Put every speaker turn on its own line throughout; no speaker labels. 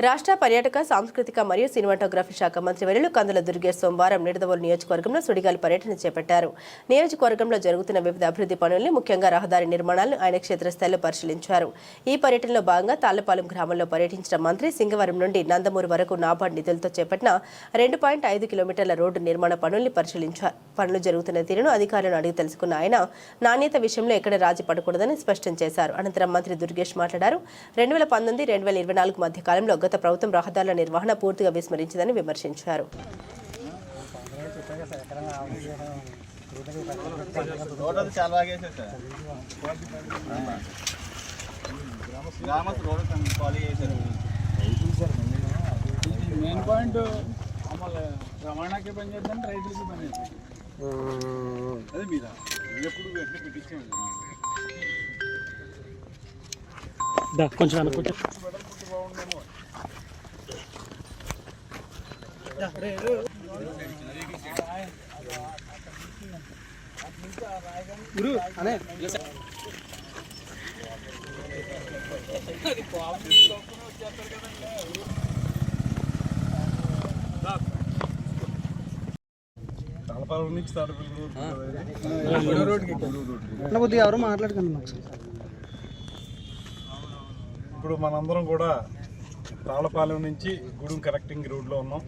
రాష్ట్ర పర్యాటక సాంస్కృతిక మరియు సినిమాటోగ్రఫీ శాఖ మంత్రి వర్యులు కందుల దుర్గేష్ సోమవారం నిడదవోలు నియోజకవర్గంలో సుడిగాలి పర్యటన చేపట్టారు. నియోజకవర్గంలో జరుగుతున్న వివిధ అభివృద్ధి పనుల్ని, ముఖ్యంగా రహదారి నిర్మాణాలను ఆయన క్షేత్రస్థాయిలో పరిశీలించారు. ఈ పర్యటనలో భాగంగా తాళ్లపాలెం గ్రామంలో పర్యటించిన మంత్రి సింగవరం నుండి నందమూరు వరకు నాబార్డ్ నిధులతో చేపట్టిన 2.5 కిలోమీటర్ల రోడ్డు నిర్మాణ పనుల్ని పరిశీలించారు. పనులు జరుగుతున్న తీరును అధికారులను అడిగి తెలుసుకున్న ఆయన నాణ్యత విషయంలో ఎక్కడ రాజీ పడకూడదని స్పష్టం చేశారు. అనంతరం మంత్రి దుర్గేష్ మాట్లాడారు. 2019-2024 మధ్య కాలంలో గత ప్రభుత్వం రహదారుల నిర్వహణ పూర్తిగా విస్మరించిందని విమర్శించారు.
మెయిన్ పాయింట్ రవాణాకి పని చేద్దాం, రైతులకి పని చేద్దాం. అదే మీద ఎప్పుడు పెట్టించాము
కొంచెం అనుకుంటా
బాగుండేమో. తలపాల నుంచి
కొద్దిగా ఎవరు మాట్లాడుకున్నాం.
ఇప్పుడు మనందరం కూడా తాళ్లపాలెం నుంచి గూడెం కనెక్టింగ్ రోడ్లో ఉన్నాం.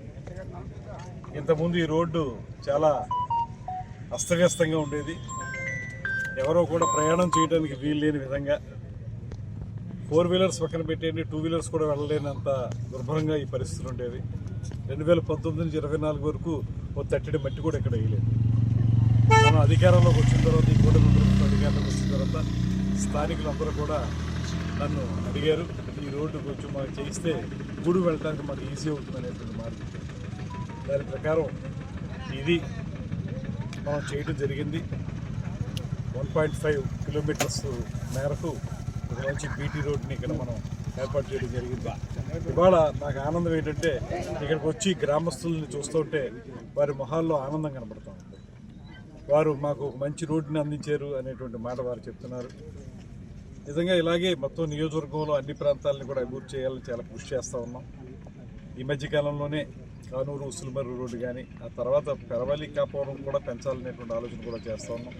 ఇంతకుముందు ఈ రోడ్డు చాలా అస్తవ్యస్తంగా ఉండేది. ఎవరో కూడా ప్రయాణం చేయడానికి వీలు లేని విధంగా, 4 వీలర్స్ పక్కన పెట్టేయండి, 2 వీలర్స్ కూడా వెళ్ళలేనంత దుర్భరంగా ఈ పరిస్థితులు ఉండేవి. 2019-24 వరకు ఓ తట్టడి మట్టి కూడా ఇక్కడ వేయలేదు. మనం అధికారంలోకి వచ్చిన తర్వాత, ఈ కూటమి ప్రభుత్వం అధికారంలోకి వచ్చిన తర్వాత స్థానికులందరూ కూడా నన్ను అడిగారు, ఈ రోడ్డు కొంచెం మాకు చేయిస్తే గూడు వెళ్ళడానికి మాకు ఈజీ అవుతుంది అనేటువంటి మాట. దాని ప్రకారం ఇది మనం చేయడం జరిగింది. 1.5 కిలోమీటర్స్ మేరకు ఒక మంచి బీటీ రోడ్ని ఇక్కడ మనం ఏర్పాటు చేయడం జరిగింది. ఇవాళ నాకు ఆనందం ఏంటంటే, ఇక్కడికి వచ్చి గ్రామస్తుల్ని చూస్తుంటే వారి మొహాల్లో ఆనందం కనబడుతూ ఉంది. వారు మాకు ఒక మంచి రోడ్డుని అందించారు అనేటువంటి మాట వారు చెప్తున్నారు. నిజంగా ఇలాగే మొత్తం నియోజకవర్గంలో అన్ని ప్రాంతాలను కూడా అభివృద్ధి చేయాలని చాలా కృషి చేస్తూ ఉన్నాం. ఈ మధ్యకాలంలోనే కానూరు ఉసులుమర్రు రోడ్డు కానీ, ఆ తర్వాత పెరవలి కాపురం కూడా పెంచాలనేటువంటి ఆలోచన కూడా చేస్తూ ఉన్నాం.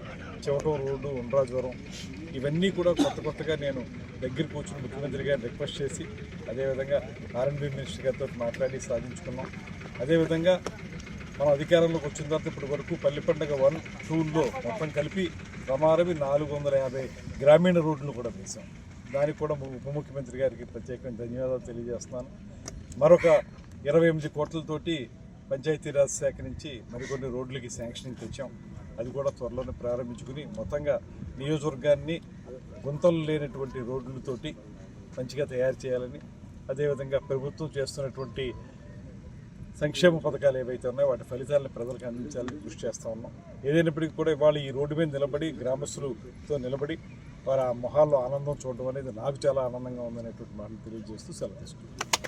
చివటం రోడ్డు, ఉండ్రాజవరం, ఇవన్నీ కూడా కొత్తగా నేను దగ్గరికి కూర్చుని ముఖ్యమంత్రి గారిని రిక్వెస్ట్ చేసి, అదేవిధంగా R&B మినిస్టర్ గారితో మాట్లాడి సాధించుకున్నాం. అదేవిధంగా మనం అధికారంలోకి వచ్చిన తర్వాత ఇప్పటి వరకు పల్లి పండుగ 1, 2లో మొత్తం కలిపి ప్రమారవి 450 గ్రామీణ రోడ్లు కూడా వేసాం. దానికి కూడా ఉప ముఖ్యమంత్రి గారికి ప్రత్యేకంగా ధన్యవాదాలు తెలియజేస్తున్నాను. మరొక 28 కోట్లతోటి పంచాయతీరాజ్ శాఖ నుంచి మరికొన్ని రోడ్లకి శాంక్షనింగ్ తెచ్చాం. అది కూడా త్వరలోనే ప్రారంభించుకుని మొత్తంగా నియోజకవర్గాన్ని గుంతలు లేనటువంటి రోడ్లతోటి మంచిగా తయారు చేయాలని, అదేవిధంగా ప్రభుత్వం చేస్తున్నటువంటి సంక్షేమ పథకాలు ఏవైతే ఉన్నాయో వాటి ఫలితాలను ప్రజలకు అందించాలని కృషి చేస్తూ ఉన్నాం. ఏదైనప్పటికీ కూడా ఇవాళ ఈ రోడ్డు మీద నిలబడి గ్రామస్తులతో నిలబడి వారి ఆ మొహాల్లో ఆనందం చూడడం అనేది నాకు చాలా ఆనందంగా ఉందనేటువంటి మాటలు తెలియజేస్తూ సెలవు తీసుకుంటాను.